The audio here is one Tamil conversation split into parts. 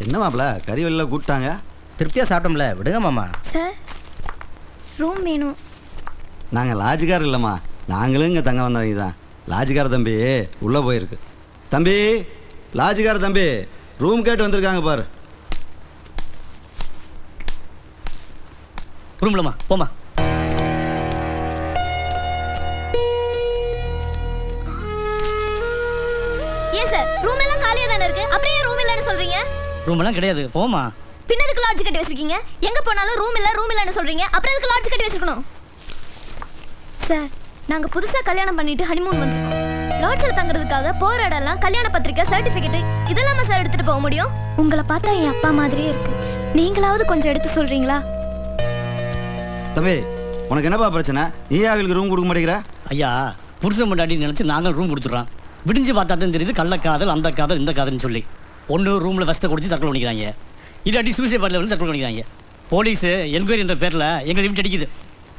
என்ன மாப்பிள்ள கறி வெளில கூப்பிட்டாங்க? திருப்தியாக சாப்பிட்டோம்ல, விடுங்க மாமா. சார் ரூம் வேணும். நாங்கள் லாட்ஜுக்கார் இல்லைம்மா, நாங்களும் இங்கே தங்க வந்தவங்க தான். லாட்ஜுக்கார தம்பி உள்ளே போயிருக்கு. தம்பி, லாட்ஜுக்கார தம்பி ரூம் கேட்டு வந்திருக்காங்க பாரு. ரூம்லம்மா போமா. ஏன் சார் ரூம் எல்லாம் காலியா தானே இருக்கு, அப்புறம் ஏன் ரூம் இல்லன்னு சொல்றீங்க? ரூம் எல்லாம் கிடையாது, போமா. பின்னதுக்கு லாட்ஜ் கட்டி வச்சிருக்கீங்க, எங்க போனாலும் ரூம் இல்லன்னு சொல்றீங்க, அப்புறம் எதுக்கு லாட்ஜ் கட்டி வச்சிருக்கணும்? சார் நாங்க புதுசா கல்யாணம் பண்ணிட்டு ஹனிமூன் வந்திருக்கோம். லாட்ஜ்ல தங்குறதுக்காக போற இடம்லாம் கல்யாண பத்திரிக்கை, சர்டிபிகேட் இதெல்லாம் சார் எடுத்துட்டு போக முடியும்? உங்களை பார்த்தா என் அப்பா மாதிரியே இருக்கு, நீங்களாவது கொஞ்சம் எடுத்து சொல்றீங்களா? தம்பி உனக்கு என்னப்பா பிரச்சனை? நீ அவளுக்கு ரூம் கொடுக்க மாட்டேங்கிற? ஐயா, புருஷன் முன்னாடி நினச்சி நாங்கள் ரூம் கொடுத்துட்றோம். விடிஞ்சு பார்த்தா தான் தெரியுது கள்ளக்காதல், அந்த காதல், இந்த காதல்னு சொல்லி. ஒன்று ரூமில் வசத்தை குடிச்சு தற்கொலை பண்ணிக்கிறாங்க, இல்லாட்டி சூசைட் பாட்டில் வந்து தற்கொலை பண்ணிக்கிறாங்க. போலீஸு என்கொயரி என்ற பேரில் எங்கள் வீட்டு அடிக்குது.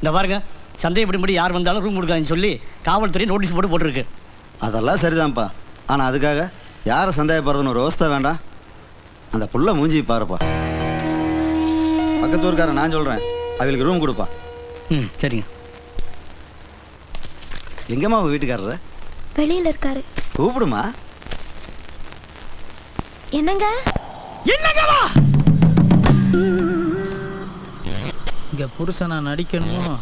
இந்த பாருங்க, சந்தேகப்படி யார் வந்தாலும் ரூம் கொடுக்காதுன்னு சொல்லி காவல்துறை நோட்டீஸ் போட்டுருக்கு. அதெல்லாம் சரிதான்ப்பா, ஆனால் அதுக்காக யாரை சந்தேகப்படுறதுன்னு ஒரு அவஸ்தை வேண்டாம். அந்த புள்ள மூஞ்சி பாருப்பா. பக்கத்து ஊருக்காரன் நான் சொல்கிறேன், அவளுக்கு ரூம் கொடுப்பா. ம் சரிங்க. எங்கம்மா அவன் வீட்டுக்காரரு? வெளியில இருக்காரு. கூப்பிடுமா. என்னங்க என்னங்கவா? இங்கே புருஷனா நடிக்கணும்,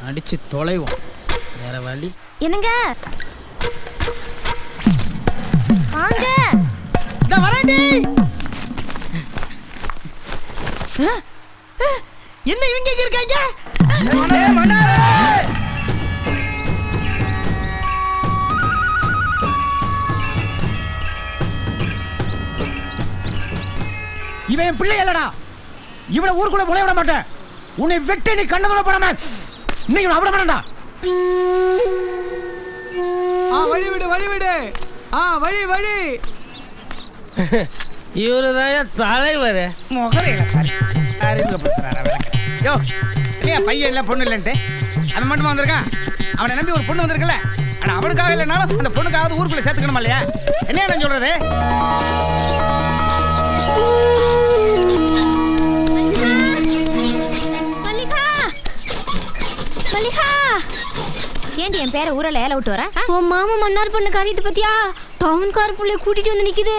நடிச்சு தொலைவோம், வேற வழி. என்னங்க வாங்க. நான் வரேன்டி. என்ன இவங்க இங்க இருக்காங்க? இவன் என் பிள்ளை இல்லடா, இவனை ஊருக்குள்ள முளைய விட மாட்டேன். உன்னை வெட்டி நீ கண்ணதுல போடாம இன்னைக்கு அவட மாட்டா. வழி விடு வழி விடு. வழி வழி. இவருதான் தலைவர். யோ இல்லையா, பையன் இல்லை பொண்ணு இல்லைன்ட்டு அவன் மட்டுமா வந்திருக்கான்? அவனை நம்பி ஒரு பொண்ணு வந்திருக்குல்ல, ஆனால் அவனுக்காக இல்லைனாலும் அந்த பொண்ணுக்காவது ஊருக்குள்ள சேர்த்துக்கணுமா இல்லையா? என்ன நான் சொல்றது? ஏண்டி என் பேரை ஊரில் ஏல விட்டு வர? உன் மாமா மன்னார் பண்ண காரியத்தை பத்தியா? டவுன் கார் பிள்ளைய கூட்டிட்டு வந்து நிக்குது.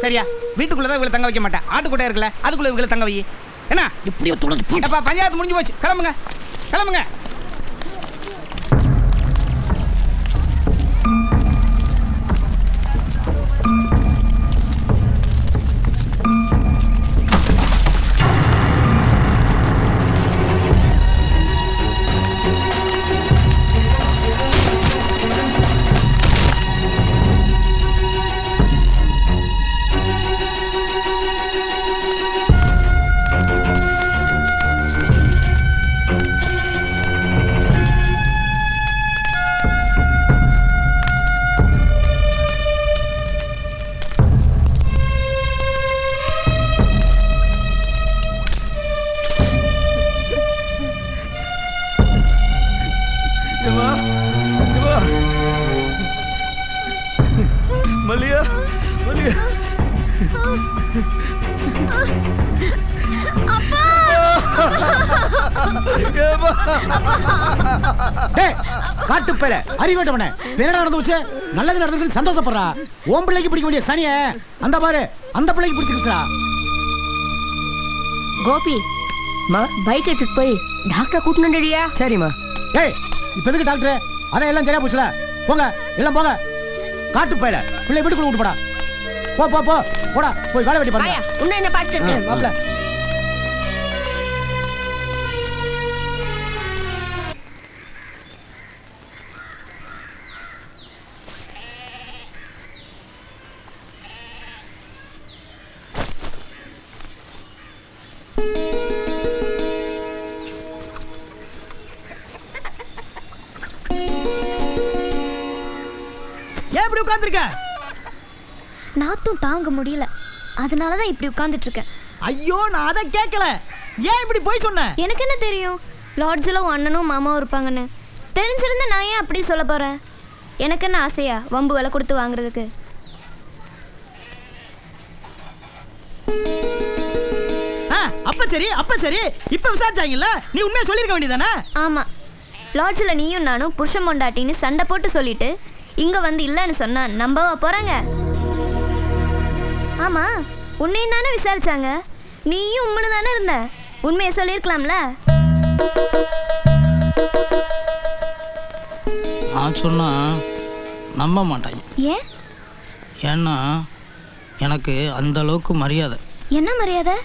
சரியா, வீட்டுக்குள்ளதான் இவங்களை தங்க வைக்க மாட்டேன். ஆட்டுக்கூட இருக்குல்ல, அதுக்குள்ள இவங்களை தங்க வை. என்ன எப்படியோ தொடர்ந்து பஞ்சாயத்து முடிஞ்சு போச்சு, கிளம்புங்க கிளம்புங்க. மல்லியா மல்லியா. காட்டுப்பேல அறிவேட்டவனே, என்னடா நடந்து வச்சு? நல்லது நடந்துருக்கு சந்தோஷப்படுறா. ஓம் பிள்ளைக்கு பிடிக்க வேண்டிய சனிய அந்த பாரு அந்த பிள்ளைக்கு பிடிச்சிருக்கா. கோபி பைக் எடுத்துட்டு போய் டாக்டர் கூட்டணும்டியா? சரிம்மா. ஏய் இப்ப எதுக்கு டாக்டர்? அதான் எல்லாம் சரியா போச்சுல, போங்க எல்லாம் போங்க. காட்டுப்பேல பிள்ளை வீட்டுக்குள்ள விட்டு போடா. போ போ போ போடா, போய் வேலை வெட்டி பாருங்க. உன்ன என்ன பாத்துட்டு மாப்ள. இப்படி உட்கார்ந்திருக்க? நாத்தும் தாங்க முடியல, அதனால தான் இப்படி உட்கார்ந்துட்டு இருக்கேன். ஐயோ, நான் அதை கேட்கல. ஏன் இப்படி போய் சொன்ன? எனக்கு என்ன தெரியும் லாட்ஜில் உன் அண்ணனும் மாமாவும் இருப்பாங்கன்னு. தெரிஞ்சிருந்தா நான் ஏன் அப்படி சொல்ல போகிறேன்? எனக்கு என்ன ஆசையா வம்பு விலை கொடுத்து வாங்குறதுக்கு? அப்ப சரி. இப்ப விசாரிச்சாங்கல்ல, நீ உண்மையை சொல்லிருக்க வேண்டியதானே? ஆமாம், லாட்ஜில் நீயும் நானும் புருஷன் பொண்டாட்டின்னு சண்டை போட்டு சொல்லிட்டு இங்கே வந்து இல்லைன்னு சொன்னா நம்பவா போகிறாங்க? ஆமாம், உன்னையும் தானே விசாரிச்சாங்க. நீயும் உண்மைன்னு தானே இருந்த. உண்மையை சொல்லியிருக்கலாம்ல. நான் சொன்னா நம்ப மாட்டாங்க. ஏன்? ஏன்னா எனக்கு அந்த அளவுக்கு மரியாதை. என்ன மரியாதை?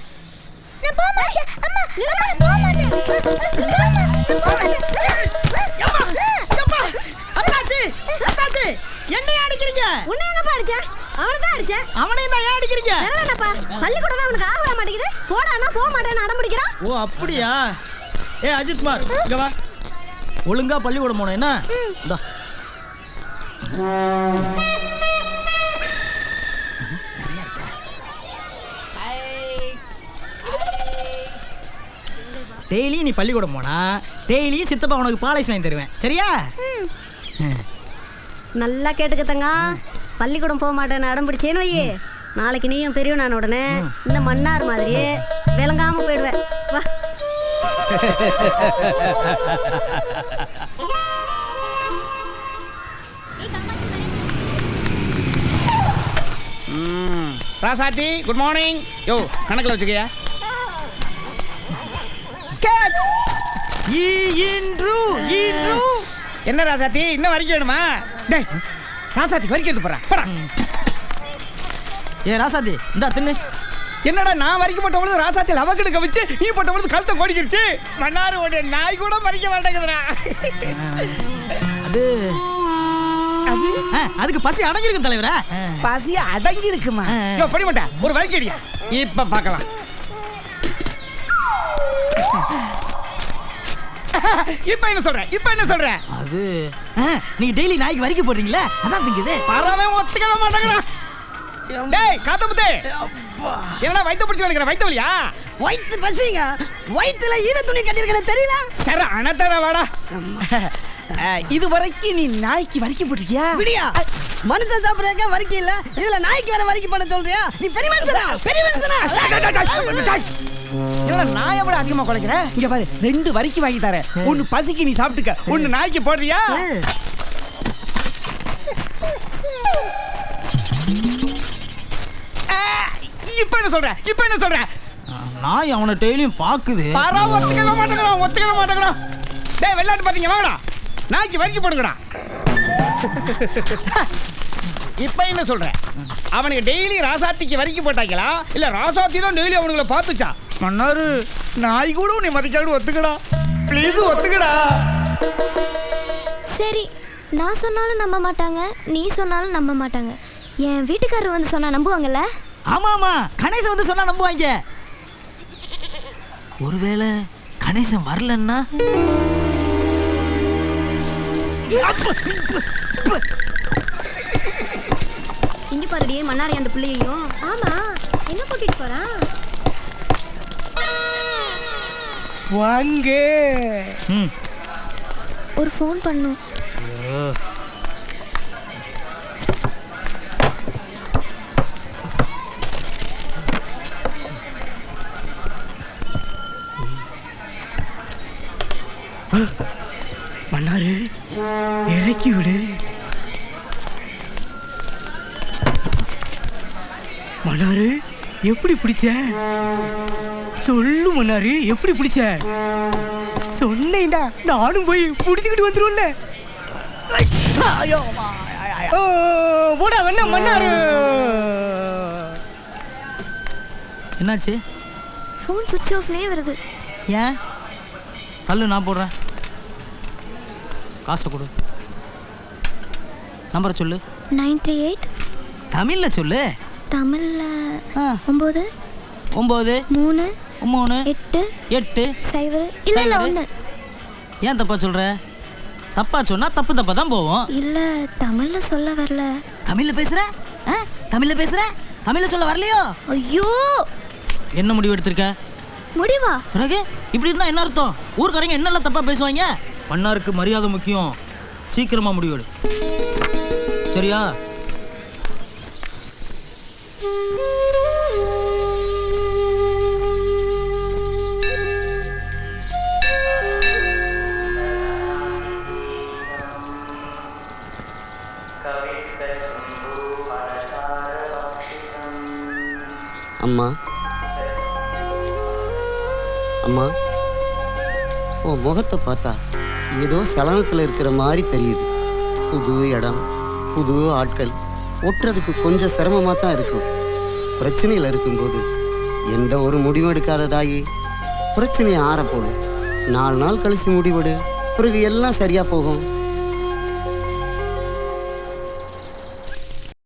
என்னையா அடிக்கிறீங்க? உன்னை எங்கப்பா அடிச்சேன்? அவனைதான் அடிச்சேன். அவனையும் தான் ஏன் அடிக்கிறீங்க? என்னப்பா பள்ளிக்கூடம் அவனுக்கு ஆக மாட்டேங்குது. போடானா போக மாட்டேன்னு அடம் பிடிக்கிறான். ஓ அப்படியா? ஏ அஜித் குமார், இங்க வா. ஒழுங்கா பள்ளிக்கூடம் போன என்ன? இந்தா. டெய்லி நீ பள்ளிக்கூடம் போனா டெய்லியும் சித்தப்பா உனக்கு பாலைஸ் வாங்கி தருவேன், சரியா? நல்லா கேட்டுக்கத்தங்க. பள்ளிக்கூடம் போக மாட்டேன்னு அடம் பிடிச்சேன்னு வையே, நாளைக்கு நீயும் பெரியவனான உடனே இந்த மன்னார் மாதிரி விளங்காம போயிடுவேன். வா. ராசாத்தி, குட் மார்னிங். யோ, கணக்கில் வச்சுக்கயா? என்ன ராசாத்தி, இன்னும் வரைக்கும் வேணுமா? டேய், ராசாத்தி வரைக்கும் எடுத்து போறேன். ஏ ராசாத்தி, இந்தா தின்னு. என்னடா, நான் வரைக்கும் போட்டவளது ராசாத்தி லவக்கெடுக்க வச்சு நீ போட்டவளது கழுத்தை கோடிக்கிருச்சு. மன்னாரு ஓட நாய் கூட மறிக்க மாட்டேங்குதுடா. அதுக்கு பசி அடங்கிருக்கு தலைவரா. பசி அடங்கி இருக்குமா? படி மாட்டேன், ஒரு வரைக்கடியா. இப்ப பார்க்கலாம். இப்ப என்ன சொல்ற? அது நீங்க டெய்லி நாய்க்கு வரைக்கும் போடுறீங்களா? அதான் திங்குது. பரவாயில்ல, ஒத்துக்கவே மாட்டேங்கிறா. டேய் காத்தமுத்து, என்னடா வயித்து பிடிச்சு நினைக்கிற? வயித்து வலியா? வயிற்று பசிங்க. வயிற்றுல ஈர துணி கட்டியிருக்கேன்னு தெரியல. சரி, அனத்தர வாடா. இது வரைக்கும் நீ நாய்க்கு வரைக்கும் போட்டிருக்கியா? விடியா, மனுஷன் சாப்பிட்றதுக்கே வரைக்கும் இல்ல, இதுல நாய்க்கு வேற வரைக்கும் பண்ண சொல்றியா? நீ பெரிய மனுஷனா? பெரிய மனுஷனா? என்ன நாயை விட அதிகமா குறைக்கிற? இங்க பாரு, 2 வரைக்கும் வாங்கி தரேன். ஒன்னு பசிக்கு நீ சாப்பிட்டுக்க, ஒன்னு நாய்க்கு போடுறியா? இப்ப என்ன சொல்ற? நாய் அவனை டெய்லியும் பாக்குது. ஒத்துக்கவே மாட்டேங்கிறோம். டேய் வெள்ளாட்டு பாத்தீங்க, வாங்கடா நாய்க்கு வரைக்கும் போடுங்கடா. இப்ப என்ன சொல்ற? அவனுக்கு டெய்லி ராசாத்திக்கு வரைக்கும் போட்டாங்களா, இல்ல ராசாத்தி தான் டெய்லி அவனுங்களை பார்த்துச்சா? மன்னாரு, நாய் கூட உன்னை மதிக்காடு. ஒத்துக்கடா ப்ளீஸ், ஒத்துக்கடா. சரி, நான் சொன்னாலும் நம்ப மாட்டாங்க, நீ சொன்னாலும் நம்ப மாட்டாங்க. என் வீட்டுக்காரர் வந்து சொன்னா நம்புவாங்கல்ல? ஆமா, கணேசன் வந்து சொன்னா நம்புவாங்க. ஒருவேளை கணேசன் வரலன்னா? இங்க பாருடியே மன்னாரி அந்த பிள்ளையையும். ஆமா, என்ன கூட்டிட்டு போறான்? வாங்க. ஒரு ஃபோன் பண்ணும். மன்னாரு, இறக்கி விடு. மன்னாரு, எப்படி பிடிச்ச? சொல்லு மன்னாரு, எப்படி பிடிச்ச? சொன்னேன்டா, நானும் போய் பிடிச்சிக்கிட்டு வந்துருவோம்ல. போடா என்ன மன்னாரு? என்னாச்சு? ஃபோன் சுவிட்ச் ஆஃப்னே வருது. ஏன்? தள்ளு, நான் போடுறேன். காசை கொடு. நம்பரை சொல்லு. 938. தமிழில் சொல்லு. தமிழ்ல 9 9 3 3 8 8 0 இல்ல 1. ஏன் தப்பா சொல்ற? தப்பா சொன்னா தப்பு தப்பா தான் போவோம். இல்ல தமிழ்ல சொல்ல வரல. தமிழ்ல பேசுற? தமிழ்ல பேசுற? தமிழ்ல சொல்ல வரலையோ? ஐயோ, என்ன முடிவு எடுத்திருக்க? முடிவா? பிறகு இப்படி இருந்தா என்ன அர்த்தம்? ஊர்க்காரங்க என்னெல்லாம் தப்பா பேசுவாங்க? மன்னாருக்கு மரியாதை முக்கியம். சீக்கிரமா முடிவெடு. சரியா? அம்மா அம்மா, உன் முகத்தை பார்த்தா ஏதோ சலனத்தில் இருக்கிற மாதிரி தெரியுது. புது இடம், புது ஆட்கள், ஒட்டுறதுக்கு கொஞ்சம் சிரமமாக தான் இருக்கும். பிரச்சனையில் இருக்கும்போது எந்த ஒரு முடிவும் எடுக்காத தாயி, பிரச்சனையை ஆற போடு. 4 நாள் கழிச்சு முடிவெடு, பிறகு எல்லாம் சரியாக போகும்.